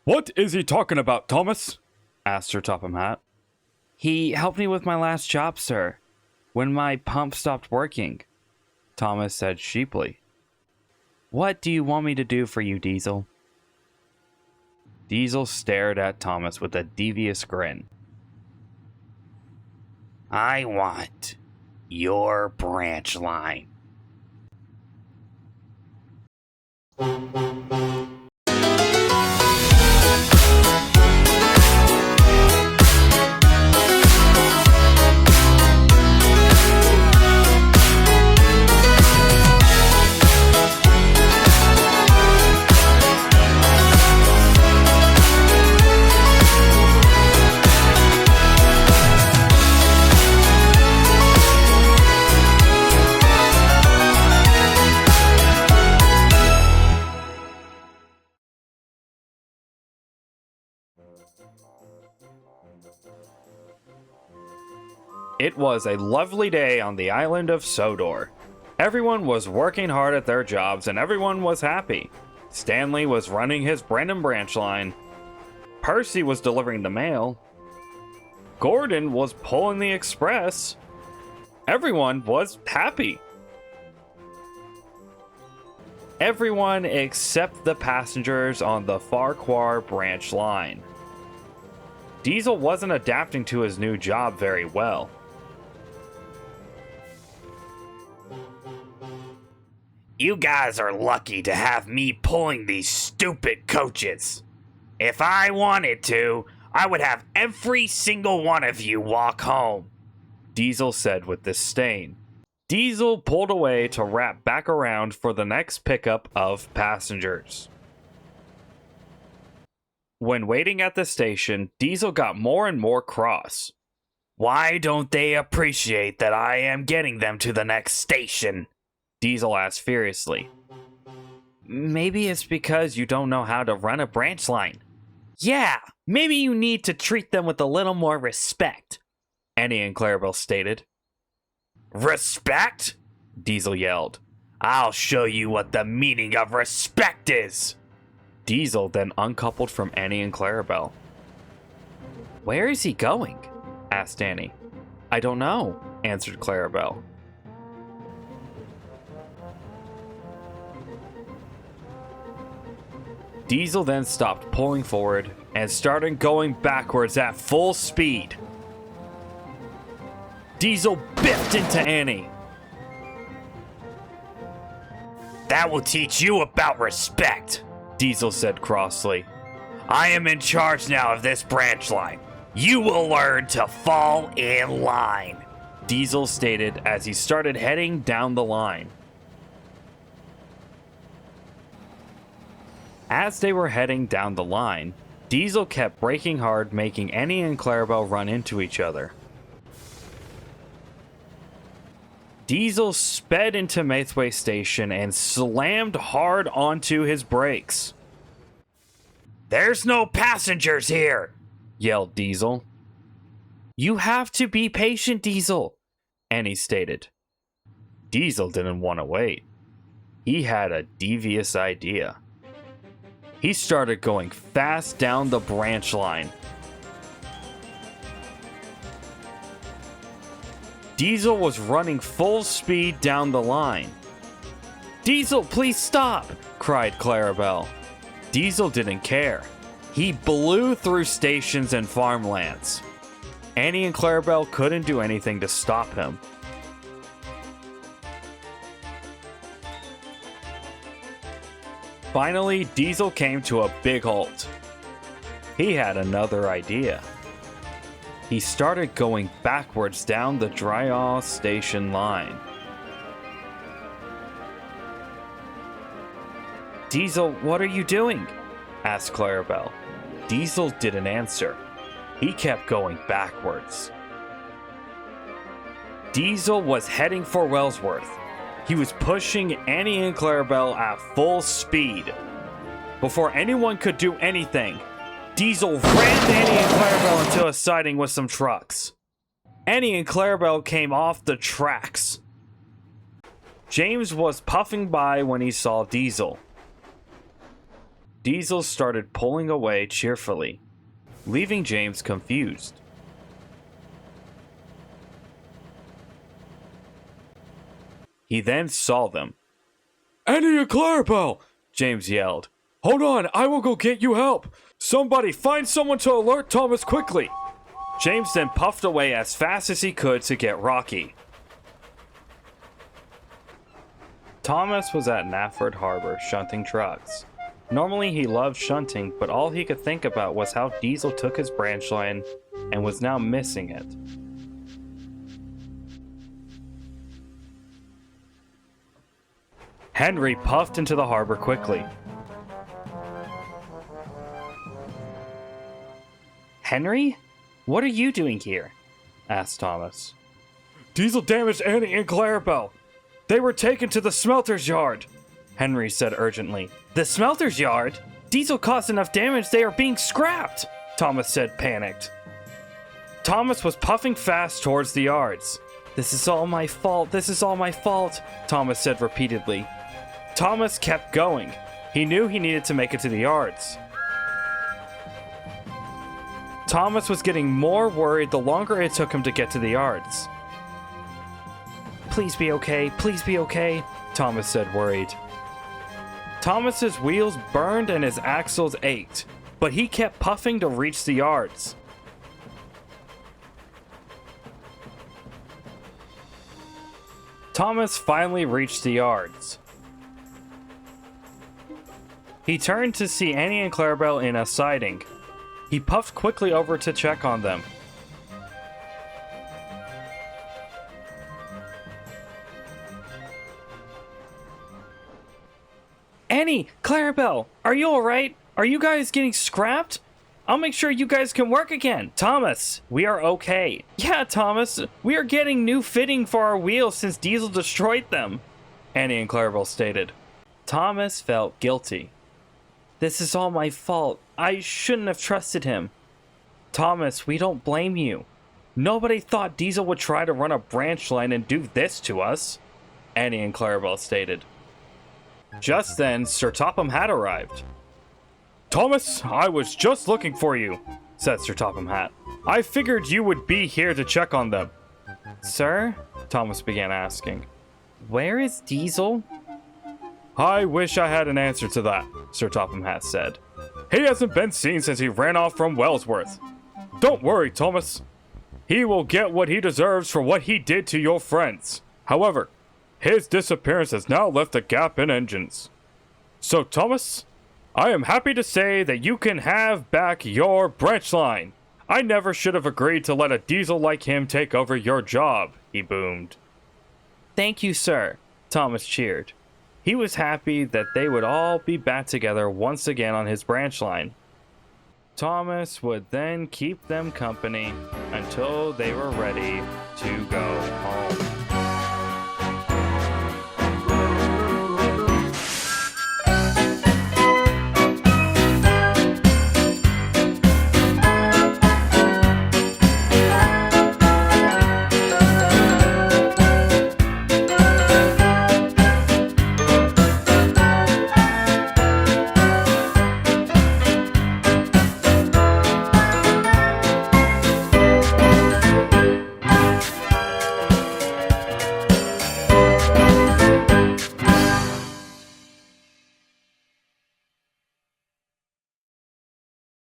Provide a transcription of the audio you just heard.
What is he talking about, Thomas? Asked Sir Topham Hatt. He helped me with my last job, sir, when my pump stopped working, Thomas said sheepishly. What do you want me to do for you, Diesel? Diesel stared at Thomas with a devious grin. I want your branch line. It was a lovely day on the island of Sodor. Everyone was working hard at their jobs and everyone was happy. Stanley was running his Brandon branch line. Percy was delivering the mail. Gordon was pulling the express. Everyone was happy. Everyone except the passengers on the Farquhar branch line. Diesel wasn't adapting to his new job very well. You guys are lucky to have me pulling these stupid coaches. If I wanted to, I would have every single one of you walk home, Diesel said with disdain. Diesel pulled away to wrap back around for the next pickup of passengers. When waiting at the station, Diesel got more and more cross. Why don't they appreciate that I am getting them to the next station? Diesel asked furiously. Maybe it's because you don't know how to run a branch line. Yeah, maybe you need to treat them with a little more respect, Annie and Clarabelle stated. Respect? Diesel yelled. I'll show you what the meaning of respect is. Diesel then uncoupled from Annie and Clarabelle. Where is he going? Asked Annie. I don't know, answered Clarabelle. Diesel then stopped pulling forward and started going backwards at full speed. Diesel biffed into Annie. That will teach you about respect, Diesel said crossly. I am in charge now of this branch line. You will learn to fall in line, Diesel stated as he started heading down the line. As they were heading down the line, Diesel kept braking hard, making Annie and Clarabelle run into each other. Diesel sped into Maithway Station and slammed hard onto his brakes. There's no passengers here, yelled Diesel. You have to be patient, Diesel, Annie stated. Diesel didn't want to wait. He had a devious idea. He started going fast down the branch line. Diesel was running full speed down the line. Diesel, please stop, cried Clarabelle. Diesel didn't care. He blew through stations and farmlands. Annie and Clarabelle couldn't do anything to stop him. Finally, Diesel came to a big halt. He had another idea. He started going backwards down the Dryaw Station line. Diesel, what are you doing? Asked Clarabelle. Diesel didn't answer. He kept going backwards. Diesel was heading for Wellsworth. He was pushing Annie and Clarabelle at full speed. Before anyone could do anything, Diesel rammed Annie and Clarabelle into a siding with some trucks. Annie and Clarabelle came off the tracks. James was puffing by when he saw Diesel. Diesel started pulling away cheerfully, leaving James confused. He then saw them. "Annie and Clarabelle!" James yelled. "Hold on, I will go get you help! Somebody find someone to alert Thomas quickly!" James then puffed away as fast as he could to get Rocky. Thomas was at Nafford Harbor shunting trucks. Normally he loved shunting, but all he could think about was how Diesel took his branch line and was now missing it. Henry puffed into the harbor quickly. "Henry? What are you doing here?" asked Thomas. "Diesel damaged Annie and Clarabelle. They were taken to the smelters yard," Henry said urgently. "The smelters yard? Diesel caused enough damage they are being scrapped," Thomas said, panicked. Thomas was puffing fast towards the yards. "This is all my fault, this is all my fault," Thomas said repeatedly. Thomas kept going. He knew he needed to make it to the yards. Thomas was getting more worried the longer it took him to get to the yards. Please be okay, Thomas said, worried. Thomas's wheels burned and his axles ached, but he kept puffing to reach the yards. Thomas finally reached the yards. He turned to see Annie and Clarabelle in a siding. He puffed quickly over to check on them. Annie, Clarabelle, are you alright? Are you guys getting scrapped? I'll make sure you guys can work again. Thomas, we are okay. Yeah, Thomas, we are getting new fitting for our wheels since Diesel destroyed them, Annie and Clarabelle stated. Thomas felt guilty. This is all my fault. I shouldn't have trusted him. Thomas, we don't blame you. Nobody thought Diesel would try to run a branch line and do this to us, Annie and Clarabelle stated. Just then, Sir Topham Hatt arrived. Thomas, I was just looking for you, said Sir Topham Hatt. I figured you would be here to check on them. Sir? Thomas began asking. Where is Diesel? I wish I had an answer to that, Sir Topham Hatt said. He hasn't been seen since he ran off from Wellsworth. Don't worry, Thomas. He will get what he deserves for what he did to your friends. However, his disappearance has now left a gap in engines. So, Thomas, I am happy to say that you can have back your branch line. I never should have agreed to let a Diesel like him take over your job, he boomed. Thank you, sir, Thomas cheered. He was happy that they would all be back together once again on his branch line. Thomas would then keep them company until they were ready to go home.